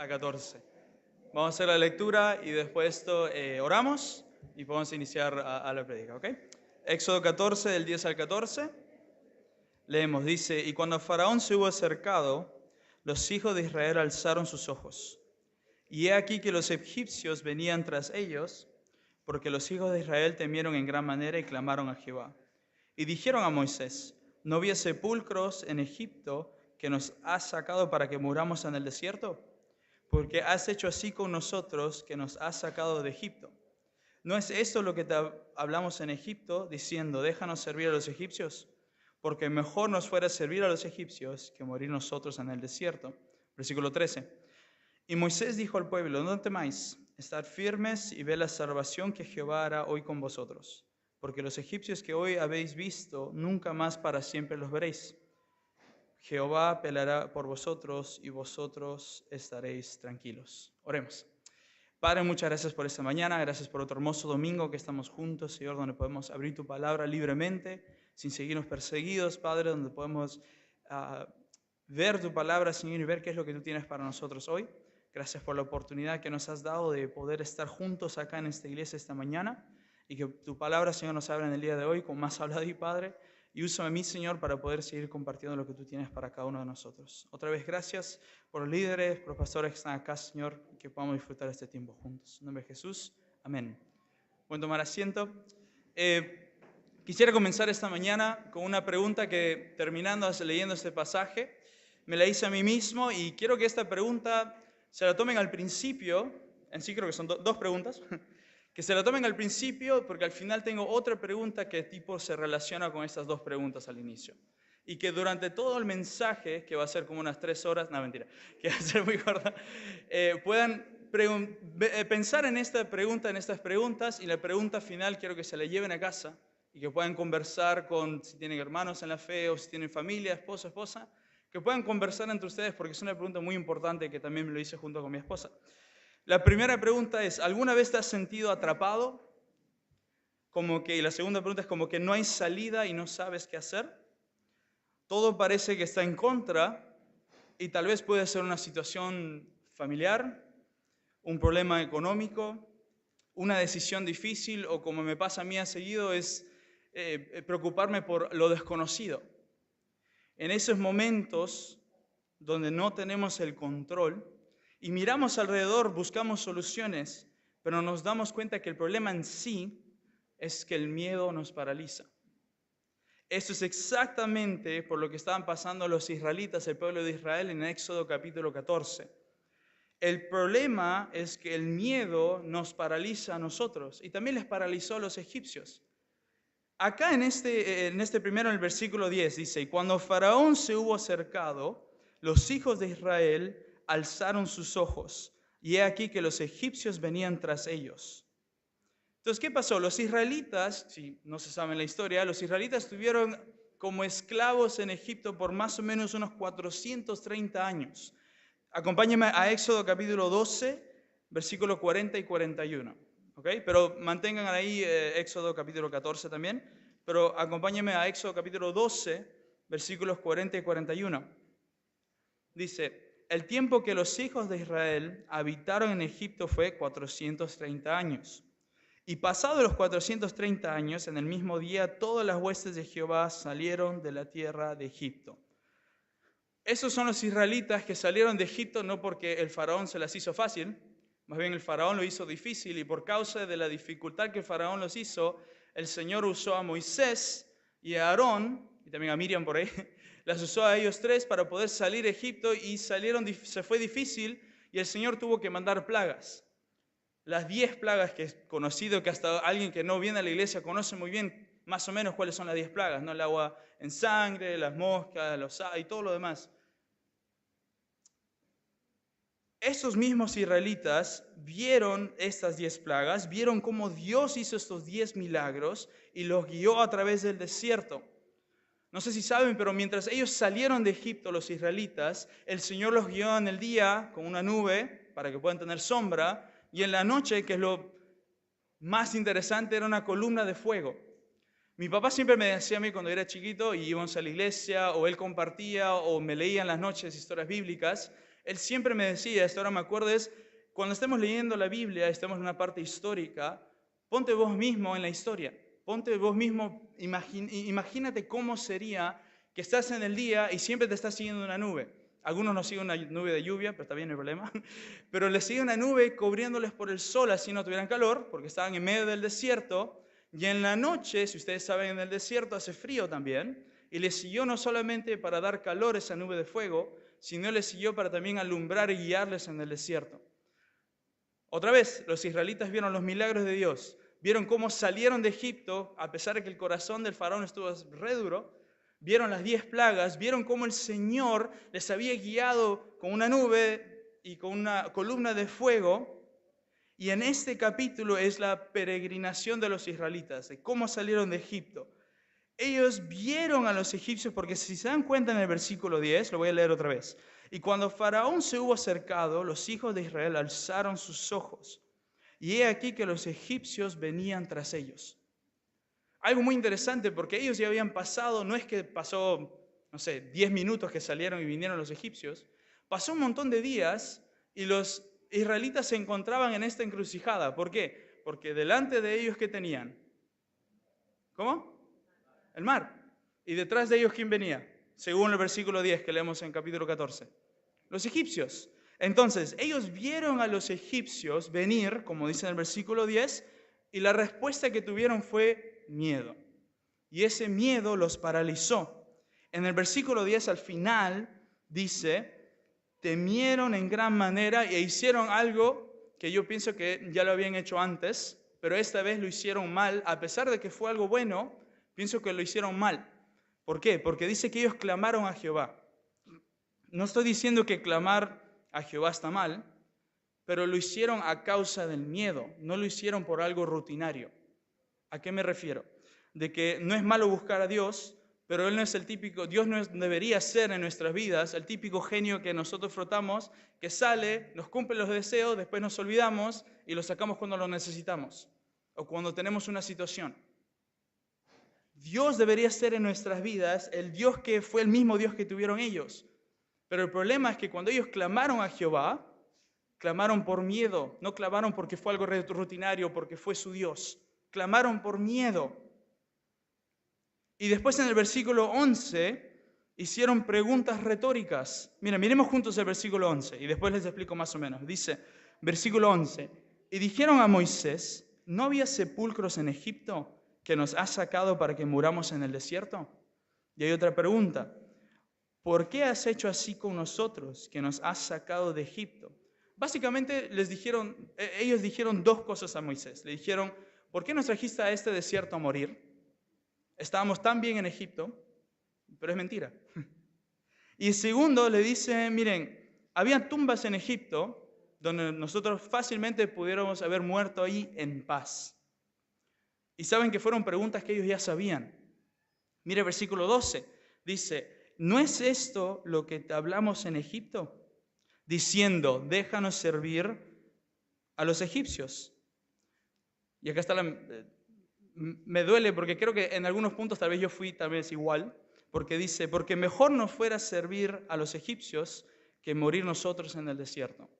a 14. Vamos a hacer la lectura y después de esto oramos y podemos iniciar a la prédica, ¿ok? Éxodo 14, del 10 al 14. Leemos, dice, y cuando Faraón se hubo acercado, los hijos de Israel alzaron sus ojos. Y he aquí que los egipcios venían tras ellos, porque los hijos de Israel temieron en gran manera y clamaron a Jehová. Y dijeron a Moisés, ¿no había sepulcros en Egipto que nos has sacado para que muramos en el desierto? Porque has hecho así con nosotros, que nos has sacado de Egipto. ¿No es esto lo que te hablamos en Egipto, diciendo, déjanos servir a los egipcios? Porque mejor nos fuera servir a los egipcios que morir nosotros en el desierto. Versículo 13. Y Moisés dijo al pueblo, no temáis, estad firmes y ved la salvación que Jehová hará hoy con vosotros. Porque los egipcios que hoy habéis visto, nunca más para siempre los veréis. Jehová peleará por vosotros y vosotros estaréis tranquilos. Oremos. Padre, muchas gracias por esta mañana, gracias por otro hermoso domingo que estamos juntos, Señor, donde podemos abrir tu palabra libremente, sin seguirnos perseguidos, Padre, donde podemos ver tu palabra, Señor, y ver qué es lo que tú tienes para nosotros hoy. Gracias por la oportunidad que nos has dado de poder estar juntos acá en esta iglesia esta mañana, y que tu palabra, Señor, nos abra en el día de hoy, como más hablado y Padre, y úsame a mí, Señor, para poder seguir compartiendo lo que tú tienes para cada uno de nosotros. Otra vez, gracias por los líderes, por los pastores que están acá, Señor, y que podamos disfrutar este tiempo juntos. En nombre de Jesús, amén. Pueden tomar asiento. Quisiera comenzar esta mañana con una pregunta que, terminando leyendo este pasaje, me la hice a mí mismo, y quiero que esta pregunta se la tomen al principio. En sí creo que son dos preguntas. Que se la tomen al principio, porque al final tengo otra pregunta que tipo se relaciona con estas dos preguntas al inicio. Y que durante todo el mensaje, que va a ser como unas 3 horas, no, mentira, que va a ser muy corta, puedan pensar en esta pregunta, en estas preguntas, y la pregunta final quiero que se la lleven a casa y que puedan conversar con, si tienen hermanos en la fe o si tienen familia, esposa, que puedan conversar entre ustedes, porque es una pregunta muy importante que también me lo hice junto con mi esposa. La primera pregunta es, ¿alguna vez te has sentido atrapado? Y la segunda pregunta es como que no hay salida y no sabes qué hacer. Todo parece que está en contra y tal vez puede ser una situación familiar, un problema económico, una decisión difícil, o como me pasa a mí a seguido es preocuparme por lo desconocido. En esos momentos donde no tenemos el control, y miramos alrededor, buscamos soluciones, pero nos damos cuenta que el problema en sí es que el miedo nos paraliza. Esto es exactamente por lo que estaban pasando los israelitas, el pueblo de Israel, en Éxodo capítulo 14. El problema es que el miedo nos paraliza a nosotros, y también les paralizó a los egipcios. Acá en este primero, en el versículo 10, dice, y cuando Faraón se hubo acercado, los hijos de Israel alzaron sus ojos, y he aquí que los egipcios venían tras ellos. Entonces, ¿qué pasó? Los israelitas, si no se sabe la historia, los israelitas estuvieron como esclavos en Egipto por más o menos unos 430 años. Acompáñenme a Éxodo capítulo 12, versículos 40 y 41. ¿Okay? Pero mantengan ahí Éxodo capítulo 14 también, pero acompáñenme a Éxodo capítulo 12, versículos 40 y 41. Dice, el tiempo que los hijos de Israel habitaron en Egipto fue 430 años. Y pasados los 430 años, en el mismo día, todas las huestes de Jehová salieron de la tierra de Egipto. Esos son los israelitas que salieron de Egipto no porque el faraón se las hizo fácil, más bien el faraón lo hizo difícil, y por causa de la dificultad que el faraón los hizo, el Señor usó a Moisés y a Aarón, y también a Miriam por ahí, las usó a ellos tres para poder salir de Egipto, y se fue difícil, y el Señor tuvo que mandar plagas. Las 10 plagas que es conocido, que hasta alguien que no viene a la iglesia conoce muy bien más o menos cuáles son las 10 plagas, ¿no? El agua en sangre, las moscas, y todo lo demás. Esos mismos israelitas vieron estas 10 plagas, vieron cómo Dios hizo estos 10 milagros y los guió a través del desierto. No sé si saben, pero mientras ellos salieron de Egipto, los israelitas, el Señor los guió en el día con una nube para que puedan tener sombra, y en la noche, que es lo más interesante, era una columna de fuego. Mi papá siempre me decía a mí cuando era chiquito y íbamos a la iglesia, o él compartía, o me leía en las noches historias bíblicas, Él siempre me decía, hasta ahora me acuerdo, es cuando estemos leyendo la Biblia, estemos en una parte histórica, ponte vos mismo en la historia. Ponte vos mismo, imagínate cómo sería que estás en el día y siempre te está siguiendo una nube. Algunos nos siguen una nube de lluvia, pero está bien, no hay problema. Pero les sigue una nube cubriéndoles por el sol, así no tuvieran calor, porque estaban en medio del desierto. Y en la noche, si ustedes saben, en el desierto hace frío también. Y les siguió no solamente para dar calor esa nube de fuego, sino les siguió para también alumbrar y guiarles en el desierto. Otra vez, los israelitas vieron los milagros de Dios. Vieron cómo salieron de Egipto, a pesar de que el corazón del faraón estuvo re duro. Vieron las 10 plagas, vieron cómo el Señor les había guiado con una nube y con una columna de fuego. Y en este capítulo es la peregrinación de los israelitas, de cómo salieron de Egipto. Ellos vieron a los egipcios, porque si se dan cuenta en el versículo 10, lo voy a leer otra vez. Y cuando Faraón se hubo acercado, los hijos de Israel alzaron sus ojos. Y he aquí que los egipcios venían tras ellos. Algo muy interesante, porque ellos ya habían pasado, no es que pasó, 10 minutos que salieron y vinieron los egipcios. Pasó un montón de días y los israelitas se encontraban en esta encrucijada. ¿Por qué? Porque delante de ellos, ¿qué tenían? ¿Cómo? El mar. ¿Y detrás de ellos quién venía? Según el versículo 10 que leemos en capítulo 14. Los egipcios. Entonces, ellos vieron a los egipcios venir, como dice en el versículo 10, y la respuesta que tuvieron fue miedo. Y ese miedo los paralizó. En el versículo 10 al final dice, temieron en gran manera e hicieron algo que yo pienso que ya lo habían hecho antes, pero esta vez lo hicieron mal, a pesar de que fue algo bueno, pienso que lo hicieron mal. ¿Por qué? Porque dice que ellos clamaron a Jehová. No estoy diciendo que clamar a Jehová está mal, pero lo hicieron a causa del miedo, no lo hicieron por algo rutinario. ¿A qué me refiero? De que no es malo buscar a Dios, pero Él no es el típico, Dios no debería ser en nuestras vidas el típico genio que nosotros frotamos, que sale, nos cumple los deseos, después nos olvidamos y lo sacamos cuando lo necesitamos o cuando tenemos una situación. Dios debería ser en nuestras vidas el Dios que fue el mismo Dios que tuvieron ellos. Pero el problema es que cuando ellos clamaron a Jehová, clamaron por miedo, no clamaron porque fue algo rutinario, porque fue su Dios. Clamaron por miedo. Y después en el versículo 11 hicieron preguntas retóricas. Mira, miremos juntos el versículo 11 y después les explico más o menos. Dice, versículo 11, y dijeron a Moisés, ¿no había sepulcros en Egipto que nos has sacado para que muramos en el desierto? Y hay otra pregunta, ¿por qué has hecho así con nosotros que nos has sacado de Egipto? Básicamente ellos dijeron dos cosas a Moisés. Le dijeron, ¿por qué nos trajiste a este desierto a morir? Estábamos tan bien en Egipto, pero es mentira. Y segundo, le dice, miren, había tumbas en Egipto donde nosotros fácilmente pudiéramos haber muerto ahí en paz. Y saben que fueron preguntas que ellos ya sabían. Mire el versículo 12, dice, ¿no es esto lo que te hablamos en Egipto? Diciendo, déjanos servir a los egipcios. Y acá está me duele porque creo que en algunos puntos tal vez yo fui tal vez igual, porque dice, porque mejor nos fuera servir a los egipcios que morir nosotros en el desierto.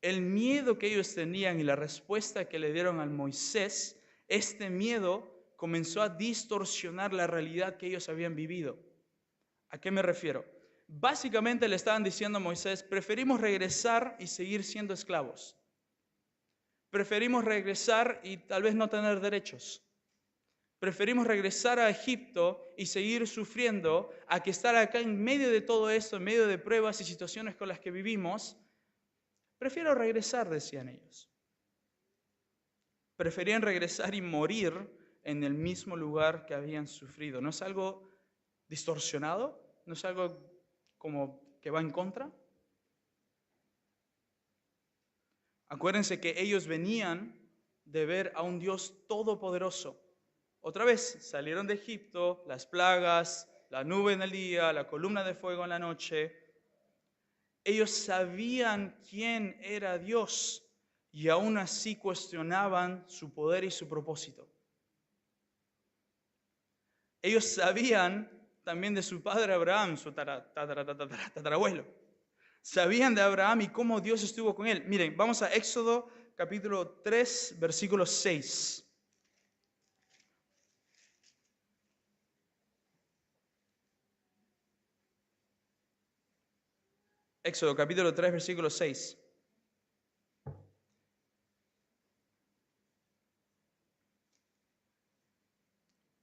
El miedo que ellos tenían y la respuesta que le dieron al Moisés, este miedo comenzó a distorsionar la realidad que ellos habían vivido. ¿A qué me refiero? Básicamente le estaban diciendo a Moisés, preferimos regresar y seguir siendo esclavos. Preferimos regresar y tal vez no tener derechos. Preferimos regresar a Egipto y seguir sufriendo a que estar acá en medio de todo esto, en medio de pruebas y situaciones con las que vivimos. Prefiero regresar, decían ellos. Preferían regresar y morir en el mismo lugar que habían sufrido. ¿No es algo distorsionado? ¿No es algo como que va en contra? Acuérdense que ellos venían de ver a un Dios todopoderoso. Otra vez salieron de Egipto, las plagas, la nube en el día, la columna de fuego en la noche. Ellos sabían quién era Dios y aún así cuestionaban su poder y su propósito. Ellos sabían también de su padre Abraham, su tatarabuelo. Sabían de Abraham y cómo Dios estuvo con él. Miren, vamos a Éxodo capítulo 3, versículo 6. Éxodo capítulo 3, versículo 6.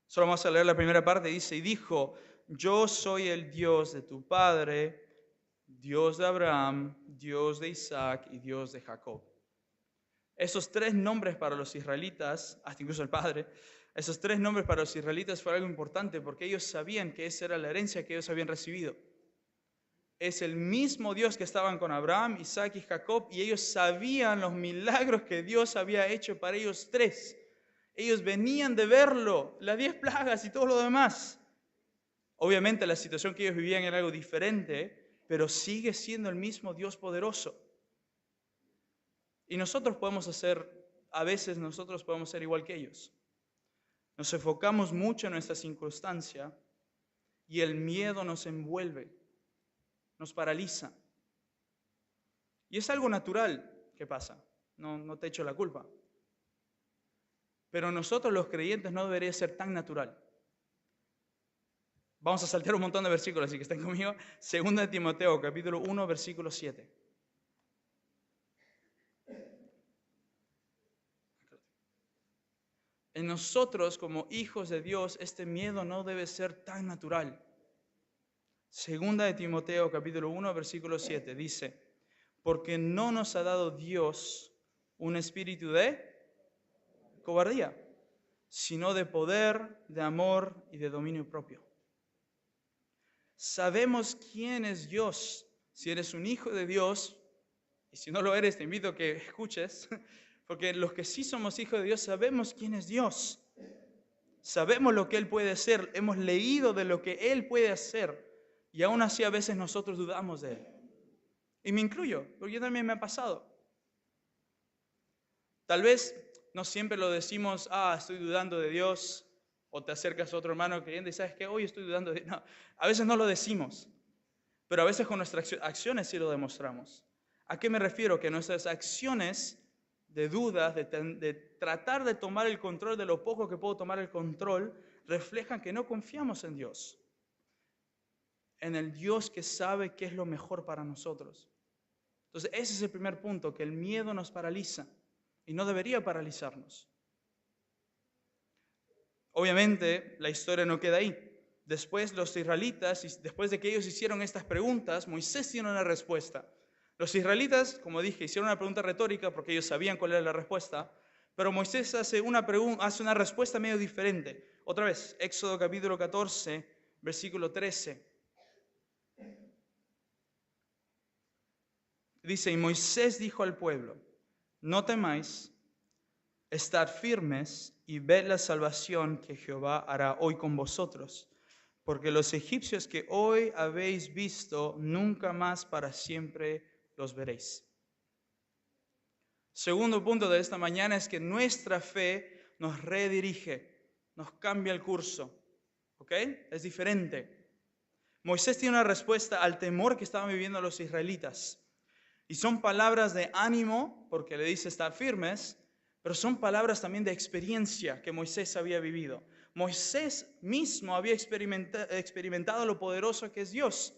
Solo vamos a leer la primera parte. Dice, y dijo, yo soy el Dios de tu padre, Dios de Abraham, Dios de Isaac y Dios de Jacob. Esos tres nombres para los israelitas, hasta incluso el padre, esos tres nombres para los israelitas fue algo importante porque ellos sabían que esa era la herencia que ellos habían recibido. Es el mismo Dios que estaban con Abraham, Isaac y Jacob, y ellos sabían los milagros que Dios había hecho para ellos tres. Ellos venían de verlo, las 10 plagas y todo lo demás. Obviamente la situación que ellos vivían era algo diferente, pero sigue siendo el mismo Dios poderoso. Y nosotros podemos a veces nosotros podemos ser igual que ellos. Nos enfocamos mucho en nuestra circunstancia y el miedo nos envuelve, nos paraliza. Y es algo natural que pasa, no te echo la culpa. Pero nosotros los creyentes no debería ser tan natural. Vamos a saltar un montón de versículos, así que estén conmigo. 2 de Timoteo, capítulo 1, versículo 7. En nosotros, como hijos de Dios, este miedo no debe ser tan natural. 2 de Timoteo, capítulo 1, versículo 7, dice, porque no nos ha dado Dios un espíritu de cobardía, sino de poder, de amor y de dominio propio. Sabemos quién es Dios. Si eres un hijo de Dios, y si no lo eres, te invito a que escuches, porque los que sí somos hijos de Dios sabemos quién es Dios. Sabemos lo que Él puede hacer, hemos leído de lo que Él puede hacer, y aún así a veces nosotros dudamos de Él. Y me incluyo, porque yo también me ha pasado. Tal vez no siempre lo decimos, estoy dudando de Dios, o te acercas a otro hermano creyente y sabes que hoy estoy dudando de Dios. No, a veces no lo decimos, pero a veces con nuestras acciones sí lo demostramos. ¿A qué me refiero? Que nuestras acciones de dudas, de tratar de tomar el control de lo poco que puedo tomar el control, reflejan que no confiamos en Dios, en el Dios que sabe qué es lo mejor para nosotros. Entonces ese es el primer punto, que el miedo nos paraliza y no debería paralizarnos. Obviamente la historia no queda ahí. Después los israelitas, después de que ellos hicieron estas preguntas, Moisés tiene una respuesta. Los israelitas, como dije, hicieron una pregunta retórica porque ellos sabían cuál era la respuesta, pero Moisés hace una respuesta medio diferente. Otra vez, Éxodo capítulo 14, versículo 13. Dice, y Moisés dijo al pueblo, no temáis, estad firmes y ved la salvación que Jehová hará hoy con vosotros, porque los egipcios que hoy habéis visto, nunca más para siempre los veréis. Segundo punto de esta mañana es que nuestra fe nos redirige, nos cambia el curso. ¿Ok? Es diferente. Moisés tiene una respuesta al temor que estaban viviendo los israelitas. Y son palabras de ánimo, porque le dice estar firmes, pero son palabras también de experiencia que Moisés había vivido. Moisés mismo había experimentado lo poderoso que es Dios.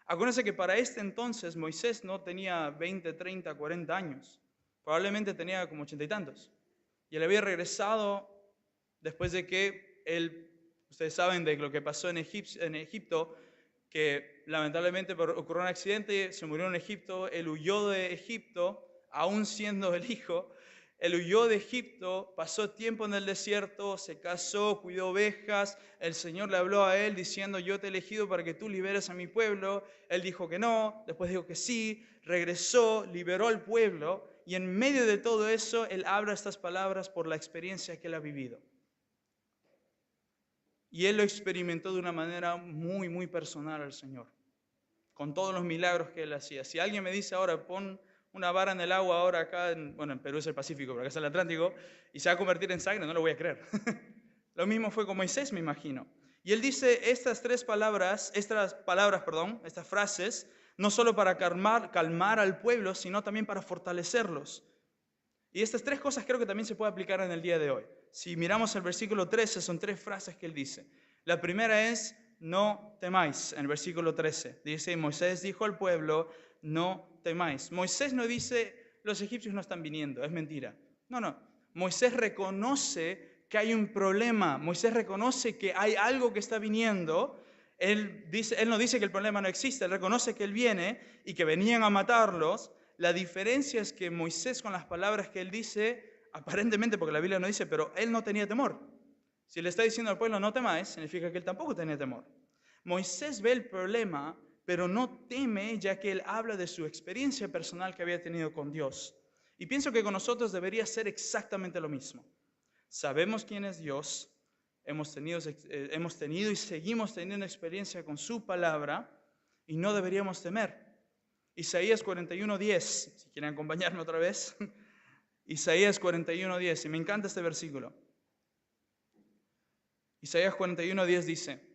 Acuérdense que para este entonces Moisés no tenía 20, 30, 40 años. Probablemente tenía como 80 y tantos. Y él había regresado después de que ustedes saben de lo que pasó en Egipto, que lamentablemente ocurrió un accidente, se murió en Egipto, él huyó de Egipto, aún siendo el hijo. Él huyó de Egipto, pasó tiempo en el desierto, se casó, cuidó ovejas. El Señor le habló a él diciendo, yo te he elegido para que tú liberes a mi pueblo. Él dijo que no, después dijo que sí, regresó, liberó al pueblo. Y en medio de todo eso, él habla estas palabras por la experiencia que él ha vivido. Y él lo experimentó de una manera muy, muy personal al Señor, con todos los milagros que él hacía. Si alguien me dice ahora, pon una vara en el agua ahora acá, en Perú es el Pacífico, pero acá es el Atlántico, y se va a convertir en sangre, no lo voy a creer. Lo mismo fue con Moisés, me imagino. Y él dice estas frases, No solo para calmar al pueblo, sino también para fortalecerlos. Y estas tres cosas creo que también se puede aplicar en el día de hoy. Si miramos el versículo 13, son tres frases que él dice. La primera es, no temáis, en el versículo 13. Dice, Moisés dijo al pueblo, no temáis. Moisés no dice, los egipcios no están viniendo, es mentira. No. Moisés reconoce que hay un problema. Moisés reconoce que hay algo que está viniendo. Él no dice que el problema no existe, él reconoce que él viene y que venían a matarlos. La diferencia es que Moisés, con las palabras que él dice, aparentemente, porque la Biblia no dice, pero él no tenía temor. Si le está diciendo al pueblo no temáis, significa que él tampoco tenía temor. Moisés ve el problema, pero no teme, ya que él habla de su experiencia personal que había tenido con Dios. Y pienso que con nosotros debería ser exactamente lo mismo. Sabemos quién es Dios, hemos tenido y seguimos teniendo experiencia con su palabra y no deberíamos temer. Isaías 41:10, si quieren acompañarme otra vez. Isaías 41:10, y me encanta este versículo. Isaías 41:10 dice,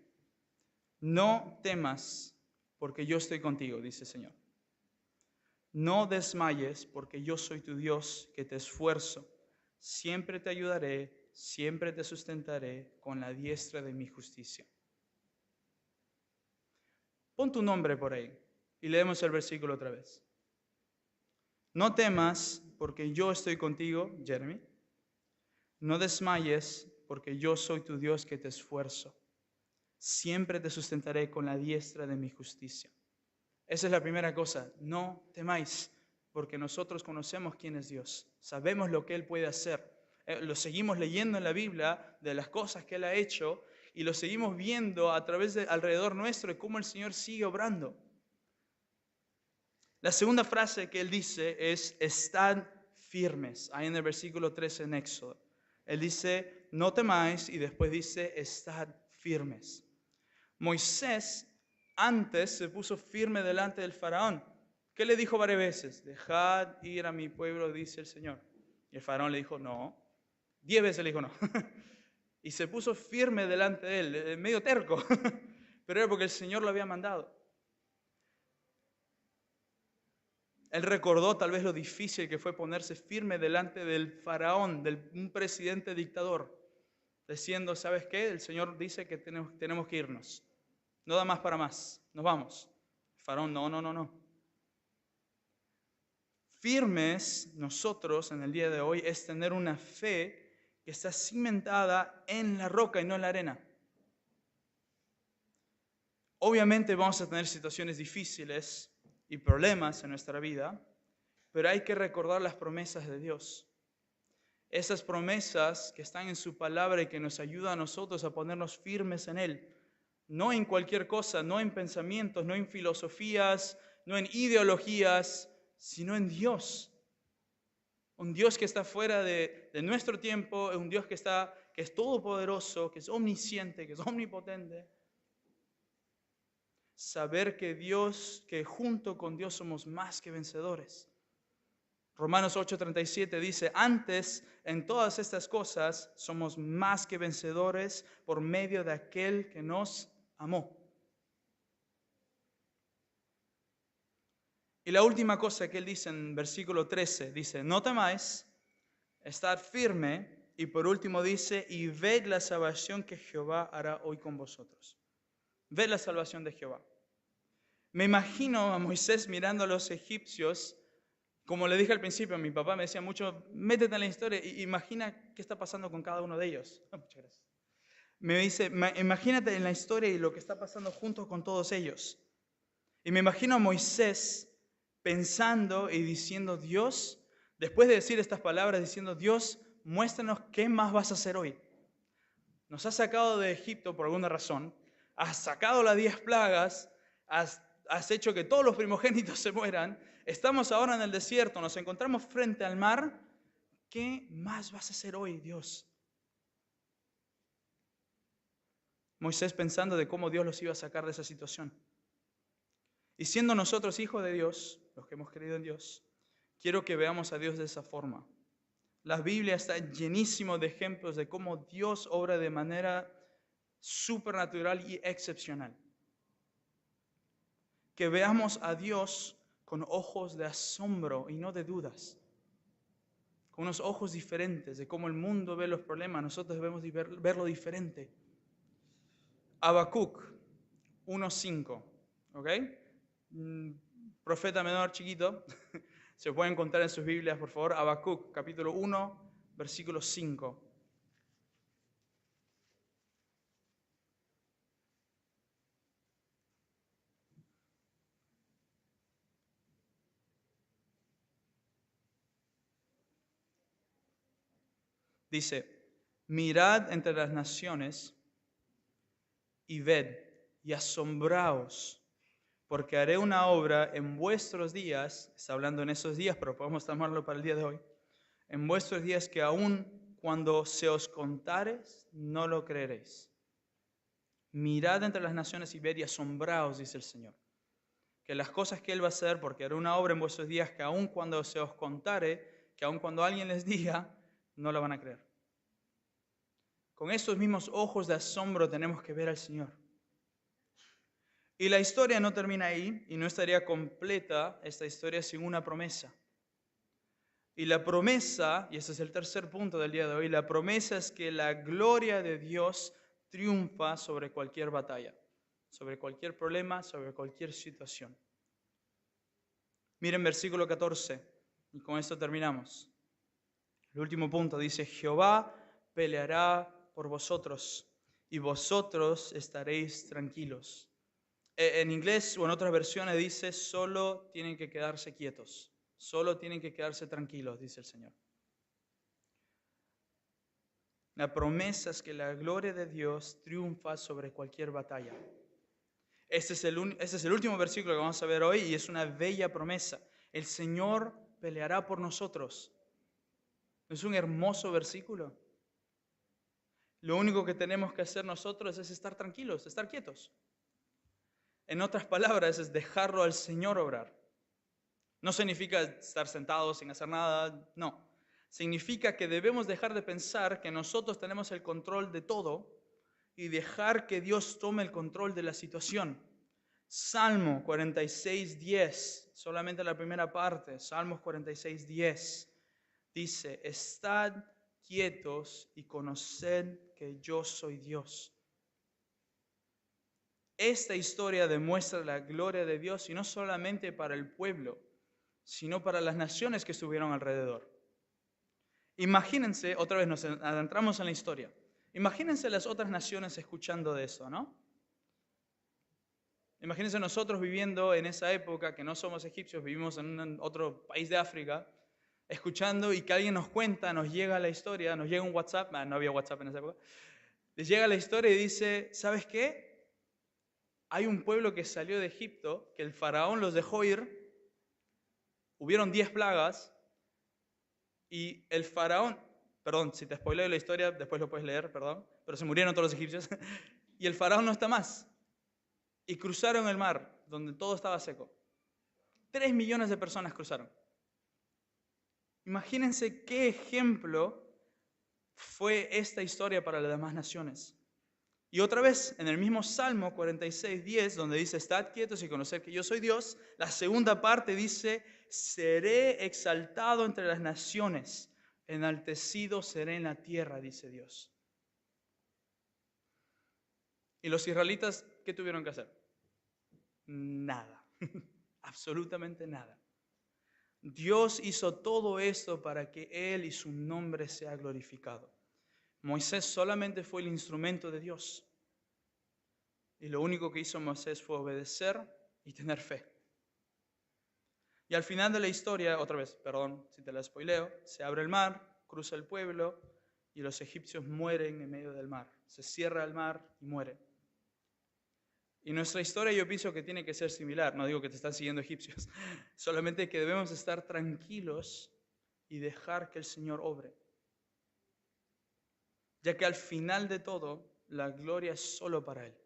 no temas porque yo estoy contigo, dice el Señor. No desmayes porque yo soy tu Dios que te esfuerzo. Siempre te ayudaré, siempre te sustentaré con la diestra de mi justicia. Pon tu nombre por ahí y leemos el versículo otra vez. No temas porque yo estoy contigo, Jeremy. No desmayes porque yo soy tu Dios que te esfuerzo. Siempre te sustentaré con la diestra de mi justicia. Esa es la primera cosa. No temáis porque nosotros conocemos quién es Dios. Sabemos lo que Él puede hacer. Lo seguimos leyendo en la Biblia de las cosas que Él ha hecho y lo seguimos viendo a través de alrededor nuestro de cómo el Señor sigue obrando. La segunda frase que Él dice es, estad firmes. Ahí en el versículo 13 en Éxodo. Él dice, no temáis, y después dice, estad firmes. Moisés antes se puso firme delante del faraón. ¿Qué le dijo varias veces? Dejad ir a mi pueblo, dice el Señor. Y el faraón le dijo, no. 10 veces le dijo, no. Y se puso firme delante de él, medio terco. Pero era porque el Señor lo había mandado. Él recordó tal vez lo difícil que fue ponerse firme delante del faraón, de un presidente dictador, diciendo, ¿sabes qué? El Señor dice que tenemos que irnos. No da más para más, nos vamos. El faraón, no. Firmes nosotros en el día de hoy es tener una fe que está cimentada en la roca y no en la arena. Obviamente vamos a tener situaciones difíciles y problemas en nuestra vida, pero hay que recordar las promesas de Dios. Esas promesas que están en su palabra y que nos ayudan a nosotros a ponernos firmes en Él. No en cualquier cosa, no en pensamientos, no en filosofías, no en ideologías, sino en Dios. Un Dios que está fuera de nuestro tiempo, un Dios que es todopoderoso, que es omnisciente, que es omnipotente. Saber que junto con Dios somos más que vencedores. Romanos 8:37 dice, antes en todas estas cosas somos más que vencedores por medio de aquel que nos amó. Y la última cosa que él dice en versículo 13, dice, no temáis, estad firme, y por último dice, y ved la salvación que Jehová hará hoy con vosotros. Ved la salvación de Jehová. Me imagino a Moisés mirando a los egipcios, como le dije al principio, mi papá me decía mucho, métete en la historia e imagina qué está pasando con cada uno de ellos. Muchas gracias. Me dice, imagínate en la historia y lo que está pasando junto con todos ellos. Y me imagino a Moisés pensando y diciendo, Dios, después de decir estas palabras, diciendo, Dios, muéstranos qué más vas a hacer hoy. Nos has sacado de Egipto por alguna razón, has sacado las 10 plagas, has hecho que todos los primogénitos se mueran, estamos ahora en el desierto, nos encontramos frente al mar, ¿qué más vas a hacer hoy, Dios? Moisés pensando de cómo Dios los iba a sacar de esa situación. Y siendo nosotros hijos de Dios, los que hemos creído en Dios, quiero que veamos a Dios de esa forma. La Biblia está llenísima de ejemplos de cómo Dios obra de manera supernatural y excepcional. que veamos a Dios con ojos de asombro y no de dudas, con unos ojos diferentes de cómo el mundo ve los problemas. Nosotros debemos verlo diferente. Habacuc 1:5, ¿ok? Profeta menor chiquito, se puede encontrar en sus Biblias, por favor. Habacuc, capítulo 1, versículo 5. Dice, mirad entre las naciones y ved y asombraos, porque haré una obra en vuestros días, está hablando en esos días, pero podemos tomarlo para el día de hoy, en vuestros días que aún cuando se os contare, no lo creeréis. Mirad entre las naciones y ved y asombraos, dice el Señor. Que las cosas que Él va a hacer, porque hará una obra en vuestros días que aún cuando se os contare, que aún cuando alguien les diga, no lo van a creer. Con estos mismos ojos de asombro tenemos que ver al Señor. Y la historia no termina ahí, y no estaría completa esta historia sin una promesa. Y la promesa, y ese es el tercer punto del día de hoy, la promesa es que la gloria de Dios triunfa sobre cualquier batalla, sobre cualquier problema, sobre cualquier situación. Miren versículo 14, y con esto terminamos. El último punto dice, Jehová peleará por vosotros, y vosotros estaréis tranquilos. En inglés o en otras versiones dice, solo tienen que quedarse quietos. Solo tienen que quedarse tranquilos, dice el Señor. La promesa es que la gloria de Dios triunfa sobre cualquier batalla. Este es el último versículo que vamos a ver hoy y es una bella promesa. El Señor peleará por nosotros. ¿Es un hermoso versículo? Lo único que tenemos que hacer nosotros es estar tranquilos, estar quietos. En otras palabras, es dejarlo al Señor obrar. No significa estar sentados sin hacer nada, no. Significa que debemos dejar de pensar que nosotros tenemos el control de todo y dejar que Dios tome el control de la situación. Salmo 46:10, solamente la primera parte, Salmos 46:10, dice, estad quietos y conoced que yo soy Dios. Esta historia demuestra la gloria de Dios y no solamente para el pueblo, sino para las naciones que estuvieron alrededor. Imagínense, otra vez nos adentramos en la historia, imagínense las otras naciones escuchando de eso, ¿no? Imagínense nosotros viviendo en esa época, que no somos egipcios, vivimos en otro país de África, escuchando y que alguien nos cuenta, nos llega la historia, nos llega un WhatsApp, no había WhatsApp en esa época, les llega la historia y dice, ¿sabes qué? Hay un pueblo que salió de Egipto, que el faraón los dejó ir, hubieron 10 plagas, y el faraón, perdón, si te spoileo la historia, después lo puedes leer, perdón, pero se murieron todos los egipcios, y el faraón no está más. Y cruzaron el mar, donde todo estaba seco. 3 millones de personas cruzaron. Imagínense qué ejemplo fue esta historia para las demás naciones. Y otra vez, en el mismo Salmo 46:10, donde dice, estad quietos y conocer que yo soy Dios, la segunda parte dice, seré exaltado entre las naciones, enaltecido seré en la tierra, dice Dios. ¿Y los israelitas qué tuvieron que hacer? Nada, absolutamente nada. Dios hizo todo esto para que Él y su nombre sea glorificado. Moisés solamente fue el instrumento de Dios. Y lo único que hizo Moisés fue obedecer y tener fe. Y al final de la historia, otra vez, perdón si te la spoileo, se abre el mar, cruza el pueblo y los egipcios mueren en medio del mar. Se cierra el mar y mueren. Y nuestra historia yo pienso que tiene que ser similar. No digo que te están siguiendo egipcios, solamente que debemos estar tranquilos y dejar que el Señor obre. Ya que al final de todo, la gloria es solo para Él.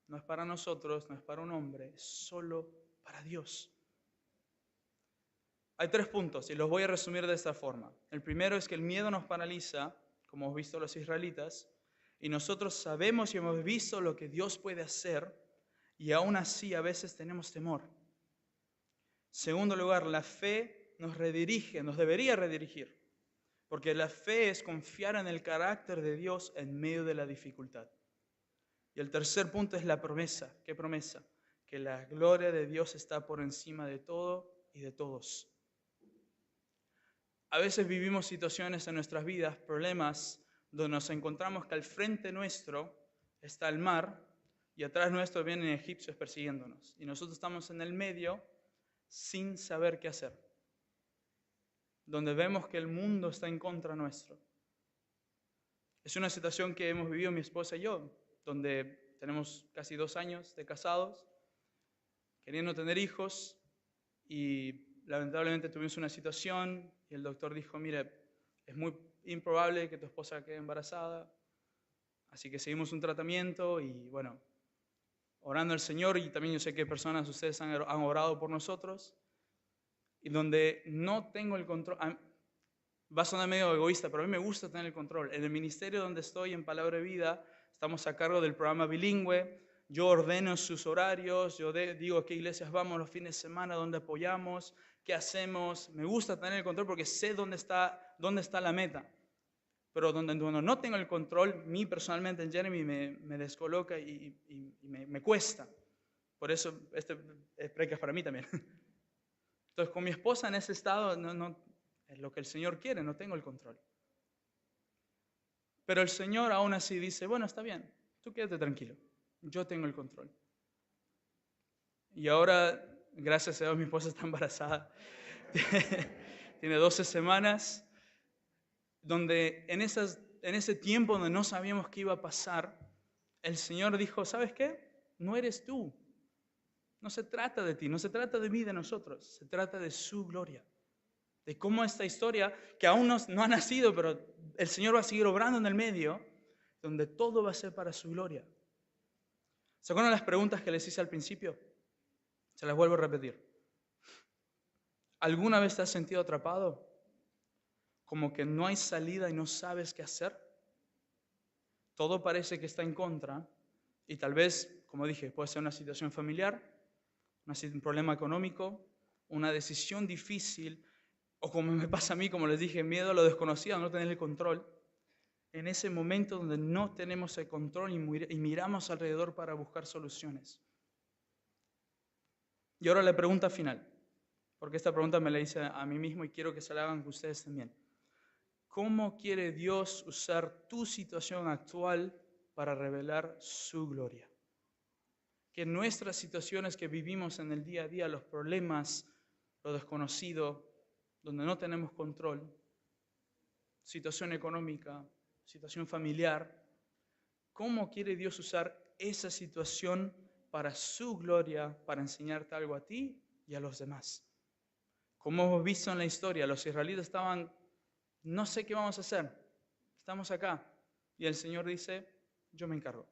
No es para nosotros, no es para un hombre, es solo para Dios. Hay 3 puntos y los voy a resumir de esta forma. El primero es que el miedo nos paraliza, como hemos visto los israelitas, y nosotros sabemos y hemos visto lo que Dios puede hacer, Y aún así a veces tenemos temor. Segundo lugar, la fe nos redirige, nos debería redirigir. Porque la fe es confiar en el carácter de Dios en medio de la dificultad. Y el tercer punto es la promesa. ¿Qué promesa? Que la gloria de Dios está por encima de todo y de todos. A veces vivimos situaciones en nuestras vidas, problemas, donde nos encontramos que al frente nuestro está el mar y atrás nuestro vienen egipcios persiguiéndonos. Y nosotros estamos en el medio sin saber qué hacer. Donde vemos que el mundo está en contra nuestro. Es una situación que hemos vivido mi esposa y yo, donde tenemos casi 2 años de casados, queriendo tener hijos, y lamentablemente tuvimos una situación y el doctor dijo, mire, es muy improbable que tu esposa quede embarazada, así que seguimos un tratamiento y bueno, orando al Señor, y también yo sé que personas, ustedes han orado por nosotros, y donde no tengo el control. Va a sonar medio egoísta, pero a mí me gusta tener el control. En el ministerio donde estoy, en Palabra de Vida, estamos a cargo del programa bilingüe. Yo ordeno sus horarios, yo digo a qué iglesias vamos los fines de semana, dónde apoyamos, qué hacemos. Me gusta tener el control porque sé dónde está la meta. Pero donde no tengo el control, mí personalmente en Jeremy me descoloca y me cuesta. Por eso este predica es para mí también. Entonces, con mi esposa en ese estado, no es lo que el Señor quiere, no tengo el control. Pero el Señor aún así dice, bueno, está bien, tú quédate tranquilo, yo tengo el control. Y ahora, gracias a Dios, mi esposa está embarazada. Tiene 12 semanas, donde en ese tiempo donde no sabíamos qué iba a pasar, el Señor dijo, ¿sabes qué? No eres tú. No se trata de ti, no se trata de mí, de nosotros, se trata de su gloria. De cómo esta historia, que aún no ha nacido, pero el Señor va a seguir obrando en el medio, donde todo va a ser para su gloria. ¿Se acuerdan las preguntas que les hice al principio? Se las vuelvo a repetir. ¿Alguna vez te has sentido atrapado? Como que no hay salida y no sabes qué hacer. Todo parece que está en contra y tal vez, como dije, puede ser una situación familiar, un problema económico, una decisión difícil, o como me pasa a mí, como les dije, miedo a lo desconocido, a no tener el control. En ese momento donde no tenemos el control y miramos alrededor para buscar soluciones. Y ahora la pregunta final, porque esta pregunta me la hice a mí mismo y quiero que se la hagan ustedes también. ¿Cómo quiere Dios usar tu situación actual para revelar su gloria? Que nuestras situaciones que vivimos en el día a día, los problemas, lo desconocido, donde no tenemos control, situación económica, situación familiar, ¿cómo quiere Dios usar esa situación para su gloria, para enseñarte algo a ti y a los demás? Como hemos visto en la historia, los israelitas estaban, no sé qué vamos a hacer, estamos acá. Y el Señor dice, yo me encargo.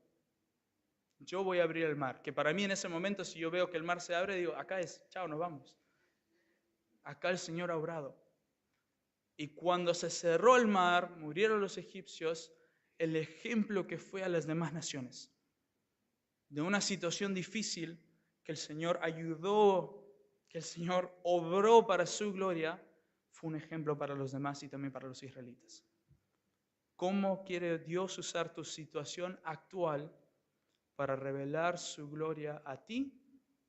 Yo voy a abrir el mar. Que para mí en ese momento, si yo veo que el mar se abre, digo, acá es, chao, nos vamos. Acá el Señor ha obrado. Y cuando se cerró el mar, murieron los egipcios, el ejemplo que fue a las demás naciones. De una situación difícil que el Señor ayudó, que el Señor obró para su gloria, fue un ejemplo para los demás y también para los israelitas. ¿Cómo quiere Dios usar tu situación actual para revelar su gloria a ti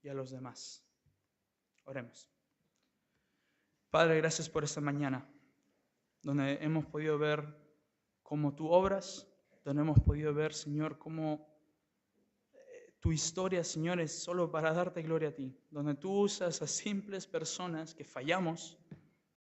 y a los demás? Oremos. Padre, gracias por esta mañana, donde hemos podido ver cómo tú obras, donde hemos podido ver, Señor, cómo tu historia, Señor, es solo para darte gloria a ti, donde tú usas a simples personas que fallamos,